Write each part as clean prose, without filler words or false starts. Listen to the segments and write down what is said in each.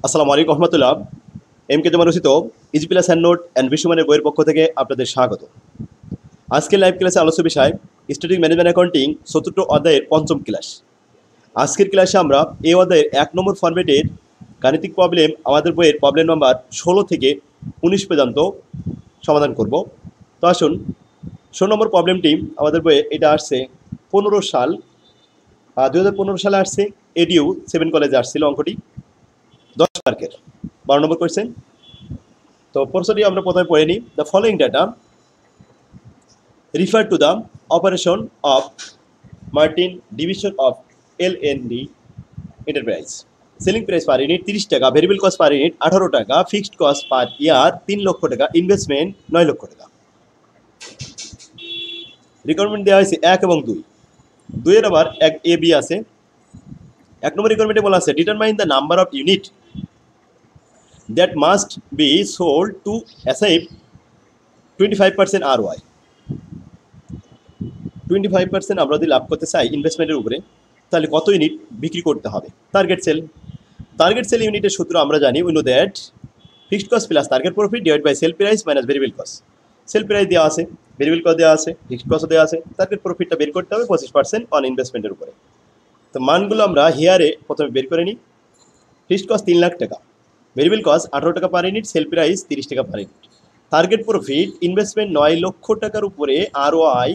আসসালামু আলাইকুম রহমতুল্লাহ। M K জমা রচিত easy plus hand note and বিশ্বমানের বইয়ের পক্ষ থেকে আপনাদের স্বাগত। আজকের লাইভ ক্লাসে আলোচ্য বিষয় স্ট্যাটিক ম্যানেজমেন্ট অ্যাকাউন্টিং ৪র্থ অধ্যায়ের ৫ম ক্লাস। আজকের ক্লাসে আমরা এই অধ্যায়ের ১ নম্বর ফরম্যাটের গাণিতিক প্রবলেম আমাদের বইয়ের প্রবলেম নাম্বার ১৬ থেকে ১৯ পর্যন্ত সমাধান করব। তো আসুন, ১৬ নম্বর প্রবলেমটি আমাদের বইয়ে এটা আসছে ১৫ সাল ২০১৫ সালে আসছে। এডিউ 7 কলেজে আসছিল অঙ্কটি ১০ মার্কের ১২ নম্বর কোয়েশ্চেন। তো প্রশ্নটি আমরা প্রথমে পড়ে নিই। The following data refer to the operation of Martin division of LND enterprise. Selling price per unit ৩০ টাকা, ভেরিয়েবল কস্ট পার ইউনিট ১৮ টাকা, ফিক্সড কস্ট পার ইয়ার ৩ লক্ষ টাকা, ইনভেস্টমেন্ট ৯ লক্ষ টাকা। রিকোয়ারমেন্ট দেওয়া হয়েছে ১ এবং ২। ২ এর আবার এক এ বি আছে। ১ নম্বর রিকোয়ারমেন্টে বলা আছে determine the number of unit that must be sold to achieve 25% ROI। 25% আমরা যদি লাভ করতে চাই ইনভেস্টমেন্টের উপরে, তাহলে কত ইউনিট বিক্রি করতে হবে? টার্গেট সেল ইউনিটের সূত্র আমরা জানি, we know that fixed cost plus target profit divide by sell price minus variable cost. Sell price দেওয়া আছে, ভেরিয়েবল কস্ট দেওয়া আছে, ফিক্সড কস্ট দেওয়া আছে, টার্গেট প্রফিটটা বের করতে হবে 25% অন ইনভেস্টমেন্টের উপরে। তো মানগুলো আমরা হিয়ারে প্রথমে বের করে নিই। ফিক্সড কস্ট 3 লাখ টাকা, ভেরিয়েবল কস্ট 18 টাকা পার ইউনিট, সেল প্রাইস 30 টাকা per unit, target profit investment 9 লক্ষ টাকার উপরে, ROI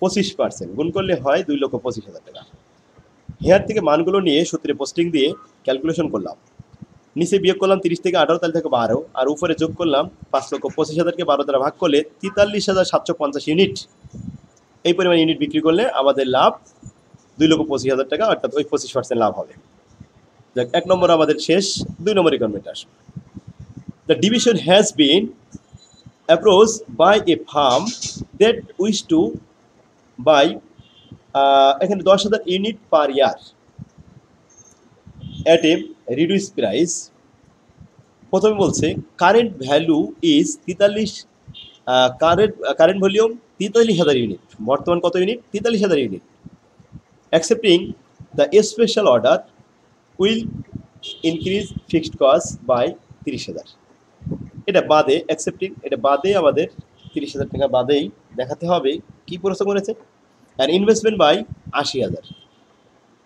25%, গুণ করলে হয় 2,25,000 টাকা। হেয়ার থেকে মানগুলো নিয়ে সূত্রে পোস্টিং দিয়ে ক্যালকুলেশন করলাম। নিচে বিয়োগ করলাম 30 থেকে 18, তাহলে থেকে 12, আর উপরে যোগ করলাম 5,25,000কে 12 দ্বারা ভাগ করলে 43,750 ইউনিট। এই পরিমাণ ইউনিট বিক্রি করলে আমাদের লাভ 2,25,000 টাকা, অর্থাৎ ওই 25% লাভ হবে। দেখ, 1 নম্বর আমাদের শেষ। 2 নম্বর রিকোয়ারমেন্ট আসবে। The division has been approached by a firm that wish to buy এখানে 10,000 unit per year at a reduced price। প্রথমে বলছে current value is 43, current volume 43,000 unit. বর্তমান কত unit? 43,000 unit. Accepting the special order will increase fixed cost by 30,000। এটা বাদে accepting, এটা বাদে আমাদের 30,000 টাকা বাদেই দেখাতে হবে কি প্রশ্ন করেছে। আর investment by 80,000।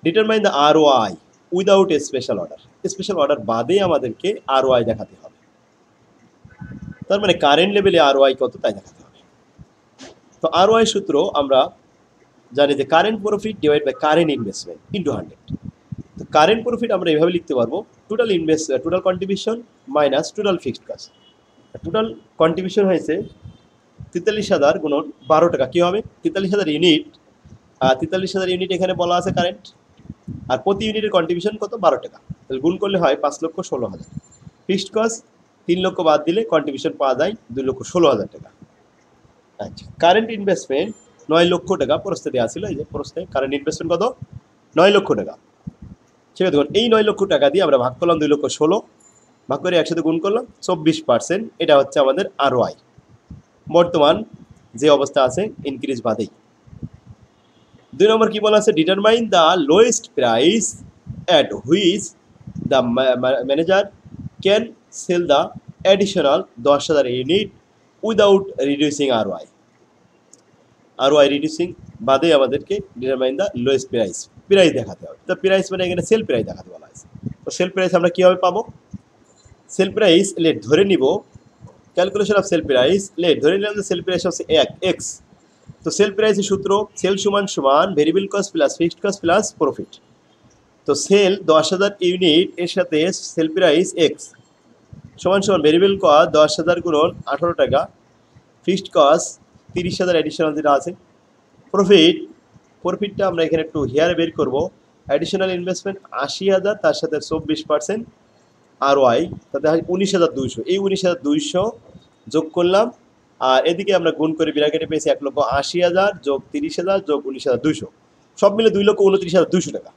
Determine the ROI without a special order. Special order বাদে আমাদেরকে ROI দেখাতে হবে। তার মানে কারেন্ট লেভেলে ROI কত তাই দেখাতে হবে। তো ROI সূত্র আমরা জানি যে current profit divide by current investment into 100। তো কারেন্ট প্রফিট আমরা এভাবে লিখতে পারবো, total contribution minus total fixed cost. Total contribution হয়েছে 43,000 গুণন 12 টাকা। কী হবে? 43,000 ইউনিট, 43,000 ইউনিট এখানে বলা আছে কারেন্ট, আর প্রতি ইউনিটের কন্ট্রিবিউশন কত? 12 টাকা। তাহলে গুণ করলে হয় 5,16,000। ফিক্সড কস্ট 3 লক্ষ বাদ দিলে কন্ট্রিবিউশন পাওয়া যায় 2,16,000 টাকা। আচ্ছা, কারেন্ট ইনভেস্টমেন্ট 9 লক্ষ টাকা প্রস্তে দেওয়া ছিল। এই যে প্রস্তে কারেন্ট ইনভেস্টমেন্ট কত? 9 লক্ষ টাকা। ঠিক আছে, দেখুন এই 9 লক্ষ টাকা দিয়ে আমরা ভাগ করলাম 2,16,000, ভাগ করে একসাথে গুণ করলাম 24%। এটা হচ্ছে আমাদের ROI বর্তমান যে অবস্থা আছে ইনক্রিজ বাদেই। 2 নম্বর কি বলা আছে? Determine the lowest price at which the manager can sell the additional 10,000 unit without reducing ROI। ROI reducing বাদে আমাদেরকে ডিটারমাইন দ্য লোয়েস্ট প্রাইস দেখাতে হবে। তো প্রাইস মানে এখানে সেল প্রাইস দেখাতে বলা আছে। তো সেল প্রাইস আমরা কীভাবে পাবো? সেল প্রাইস লেট ধরে নিব, calculation of sell price let ধরে নিলাম যে সেল প্রাইস হচ্ছে এক্স। তো সেল প্রাইসের সূত্র সেল সমান সমান variable cost plus fixed cost plus profit. তো সেল 10,000 ইউনিট এর সাথে সেল প্রাইস এক্স সমান সমান ভেরিয়েবল কস্ট 10,000 গুণন 18 টাকা, ফিক্সড কস্ট 30,000 অ্যাডিশনাল যেটা আছে, প্রফিটটা আমরা এখানে একটু হেয়ারে বের করবো। অ্যাডিশনাল ইনভেস্টমেন্ট 80,000, তার সাথে 24% ROI, তাতে 19,200। এই 19,200 যোগ করলাম, আর এদিকে আমরা গুণ করে ব্র্যাকেটে পেয়েছি 1,80,000 যোগ 30,000 যোগ 19,200, সব মিলে 2,29,200 টাকা।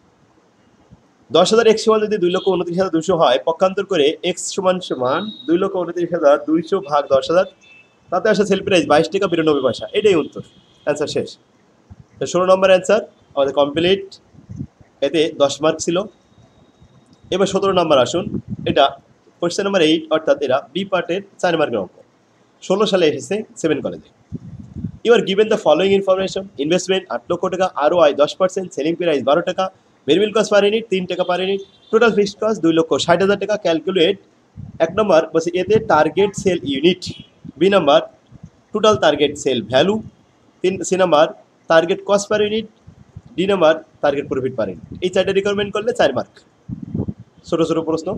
10,000 এক্স সমান যদি 2,29,200 হয়, পক্ষান্তর করে এক্স সমান সমান 2,29,200 ভাগ 10,000, তাতে আসে সেল প্রাইস 22 টাকা 92 পয়সা। এটাই উত্তর, অ্যান্সার শেষ। 16 নম্বর অ্যান্সার আমাদের কমপ্লিট। এতে 10 মার্ক ছিল। এবার 17 নম্বর আসুন। এটা কোয়েশ্চেন নাম্বার 8 অর্থাৎ এরা বি পার্টের 4 মার্কের অঙ্ক। 16 সালে এসেছে 7 কলেজে। You are given the following information: investment 8 lakh টাকা, ROI 10%, সেলিং প্রাইস 12 টাকা, ভেরিয়েবল কস্ট পার ইউনিট 3 টাকা per unit, total fixed cost 2,60,000 টাকা। ক্যালকুলেট। 1 নম্বর বলছে এতে target sell unit, B number total target sell value, C number target cost per unit, D number target profit per unit. এই 4টা requirement করলে 4 mark. ছোট ছোট প্রশ্ন।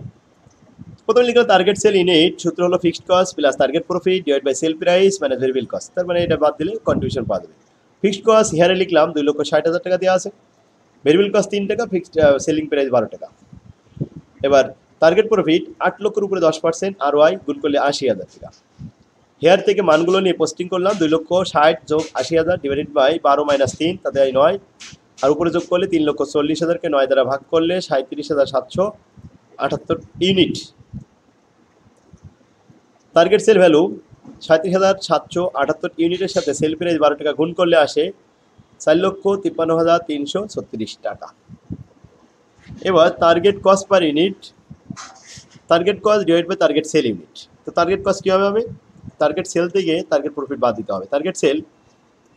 প্রথমে লিখলাম টার্গেট সেল ইউনিট, সূত্র হলো fixed cost plus target profit divide by sell price minus variable cost. তার মানে এটা বাদ দিলে কন্ট্রিবিউশন পাওয়া যাবে। ফিক্সড কস্ট হিয়ারে লিখলাম 2,60,000 টাকা দেওয়া আছে, ভেরিয়েবল কস্ট 3 টাকা, ফিক্সড সেলিং প্রাইস 12 টাকা। এবার টার্গেট প্রফিট 8 লক্ষের উপরে 10%, ROI গুণ করলে 80,000 টাকা। হেয়ার থেকে মানগুলো নিয়ে পোস্টিং করলাম 2,60,000 যোগ 80,000 ডিভাইডেড বাই 12 মাইনাস 3, তাতে 9, আর উপরে যোগ করলে 3,40,000কে 9 দ্বারা ভাগ করলে 37,778 ইউনিট। টার্গেট সেল ভ্যালু 37,778 ইউনিটের সাথে সেল প্রাইস 12 টাকা গুণ করলে আসে 4,53,336 টাকা। এবার target cost per unit, target cost divide by target sell unit. তো টার্গেট কস্ট কীভাবে হবে? টার্গেট সেল থেকে টার্গেট প্রফিট বাদ দিতে হবে। টার্গেট সেল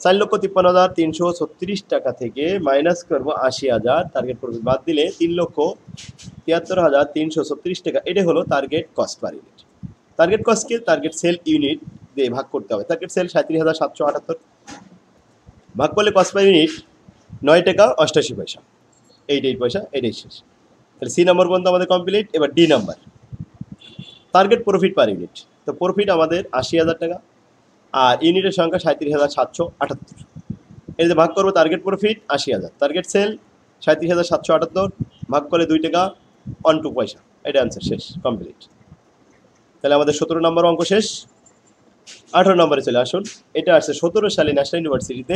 4,53,336 টাকা থেকে মাইনাস করবো 80,000, টার্গেট প্রফিট বাদ দিলে 3,73,336 টাকা। এটা হলো target cost per unit. Target কস্টকে টার্গেট সেল ইউনিট দিয়ে ভাগ করতে হবে। টার্গেট সেল 37,778 ভাগ করলে কস্ট পার ইউনিট 9 টাকা 88 পয়সা, 88 পয়সা, এটাই শেষ। তাহলে সি নম্বর পর্যন্ত আমাদের কমপ্লিট। এবার D number target profit per unit. তো প্রফিট আমাদের 80,000 টাকা আর ইউনিটের সংখ্যা 37,778। এতে ভাগ করবো টার্গেট প্রফিট 80,000, টার্গেট সেল 37,778 ভাগ করলে 2 টাকা 12 পয়সা। এটা অ্যান্সার, শেষ, কমপ্লিট। তাহলে আমাদের 17 নম্বর অঙ্ক শেষ। 18 নম্বরে চলে আসুন। এটা আসছে 17 সালে ন্যাশনাল ইউনিভার্সিটিতে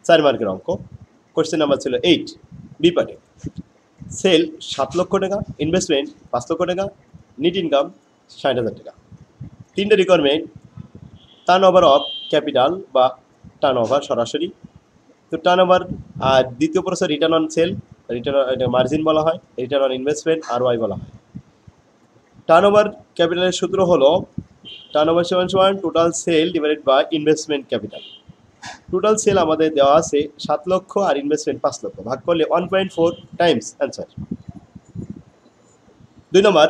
4 মার্কের অঙ্ক। কোশ্চেন নাম্বার ছিল 8, বি পার্টে। সেল 7 লক্ষ টাকা, ইনভেস্টমেন্ট 5 লক্ষ টাকা, নেট ইনকাম 60,000 টাকা। 3টে requirement: turn over of capital বা টার্ন ওভার সরাসরি, তো টার্ন ওভার। আর দ্বিতীয় প্রশ্ন return on sell, return margin বলা হয়, রিটার্ন অন ইনভেস্টমেন্ট ROI বলা হয়। টার্ন ওভার ক্যাপিটালের সূত্র হলো টার্ন ওভার সমান total sell divided by investment capital. Total sell আমাদের দেওয়া আছে 7 লক্ষ আর ইনভেস্টমেন্ট 5 লক্ষ, ভাগ করলে 1.4 times, answer. 2 number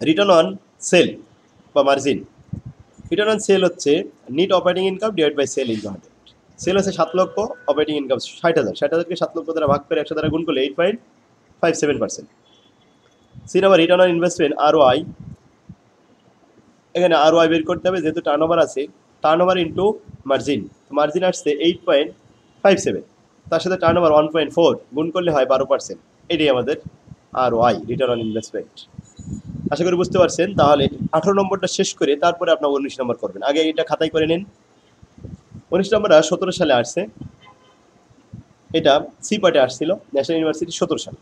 return on sell বা মার্জিন। রিটার্ন অন সেল হচ্ছে net operating income divide by sell into 100। Sell হচ্ছে 7 লক্ষ, অপারেটিং ইনকাম 60,000, 60,000কে 7 লক্ষ দ্বারা ভাগ করে 100 দ্বারা গুণ করলে 8.57%। C number return on investment ROI। এখানে ROI বের করতে হবে, যেহেতু টার্ন ওভার আছে, turnover into margin. Margin আসছে 8.57, তার সাথে টার্ন ওভার 1.4 গুণ করলে হয় 12%। এটাই আমাদের ROI, রিটার্ন অন ইনভেস্টমেন্ট। আশা করি বুঝতে পারছেন। তাহলে 18 নম্বরটা শেষ করে তারপরে আপনার 19 নম্বর করবেন। আগে এটা খাতায় করে নিন। 19 নম্বরটা 17 সালে আসছে। এটা সি পার্টে আসছিল ন্যাশনাল ইউনিভার্সিটি 17 সালে।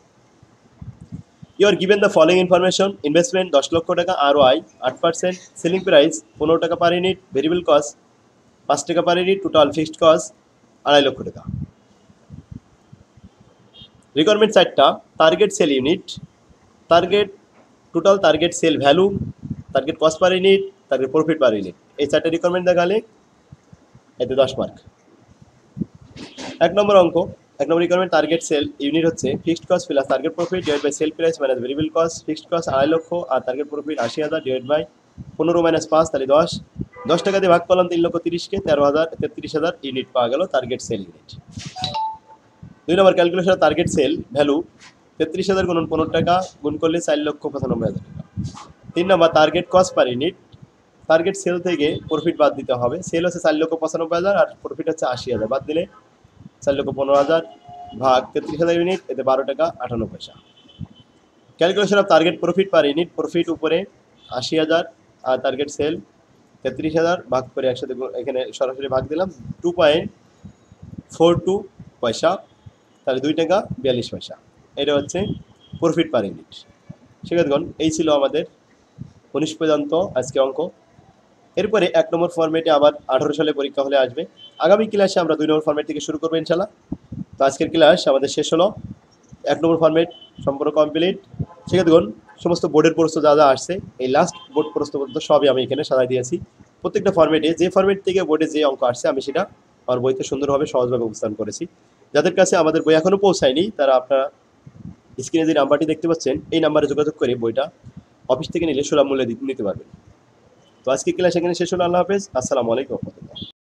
You are given the following information: investment 10 lakh টাকা, ROI 8%, সেলিং প্রাইস 15 টাকা পার ইউনিট, ভেরিয়েবল কস্ট 5 টাকা per unit, total fixed cost 2.5 lakh টাকা। রিকোয়ারমেন্ট 4টা: target sell unit, target total target sell value, target cost per unit, target profit per unit. এই 4টা requirement দেখালে এতে 10 mark. 1 নম্বর অঙ্ক, 1 নম্বর রিকোয়ারমেন্ট টার্গেট সেল ইউনিট হচ্ছে fixed cost plus target profit divide by sell price minus variable cost. Fixed cost 2.5 lakh আর target profit 80,000 divide by 15 minus 5, তাহলে 10। 10 টাকা দিয়ে ভাগ করলাম 3,30,000কে, 13,33,000 ইউনিট পাওয়া গেল টার্গেট সেল ইউনিট। 2 নম্বর ক্যালকুলেশন টার্গেট সেল ভ্যালু 33,000 গুণন 15 টাকা গুণ করলে 4,95,000 টাকা। 3 নম্বর target cost per unit. Target sell থেকে প্রফিট বাদ দিতে হবে। সেল হচ্ছে 4,95,000 আর প্রফিট হচ্ছে 80,000, বাদ দিলে 4,15,000 ভাগ 33,000 ইউনিট, এতে 12 টাকা 58 পয়সা। Calculation of target profit per unit. Profit উপরে 80,000 আর টার্গেট সেল 33,000 ভাগ করে একসাথে এখানে সরাসরি ভাগ দিলাম 2.42 পয়সা, তাহলে 2 টাকা 42 পয়সা। এটা হচ্ছে প্রফিট পার ইউনিট। শিক্ষার্থীগণ, এই ছিল আমাদের 19 পর্যন্ত আজকে অঙ্ক। এরপরে 1 নম্বর ফরম্যাটে আবার 18 সালে পরীক্ষা হলে আসবে। আগামী ক্লাসে আমরা 2 নম্বর ফরম্যাট থেকে শুরু করবো ইনশাল্লাহ। তো আজকের ক্লাস আমাদের শেষ হলো। 1 নম্বর ফরম্যাট সম্পূর্ণ কমপ্লিট। শিক্ষার্থীগণ, সমস্ত বোর্ডের প্রশ্ন যা যা আসছে এই লাস্ট বোর্ড প্রশ্ন পর্যন্ত সবই আমি এখানে সাজাই দিয়েছি। প্রত্যেকটা ফর্মেটে যে ফর্মেট থেকে বোর্ডে যে অঙ্ক আসছে আমি সেটা আমার বইতে সুন্দরভাবে সহজভাবে উপস্থাপন করেছি। যাদের কাছে আমাদের বই এখনও পৌঁছায়নি তারা আপনারা স্ক্রিনে যে নাম্বারটি দেখতে পাচ্ছেন এই নাম্বারে যোগাযোগ করে বইটা অফিস থেকে নিলে সুলভ মূল্যে নিতে পারবেন। তো আজকে ক্লাস এখানে শেষ হলো। আল্লাহ হাফেজ। আসসালামু আলাইকুম রহমতুল্লাহ।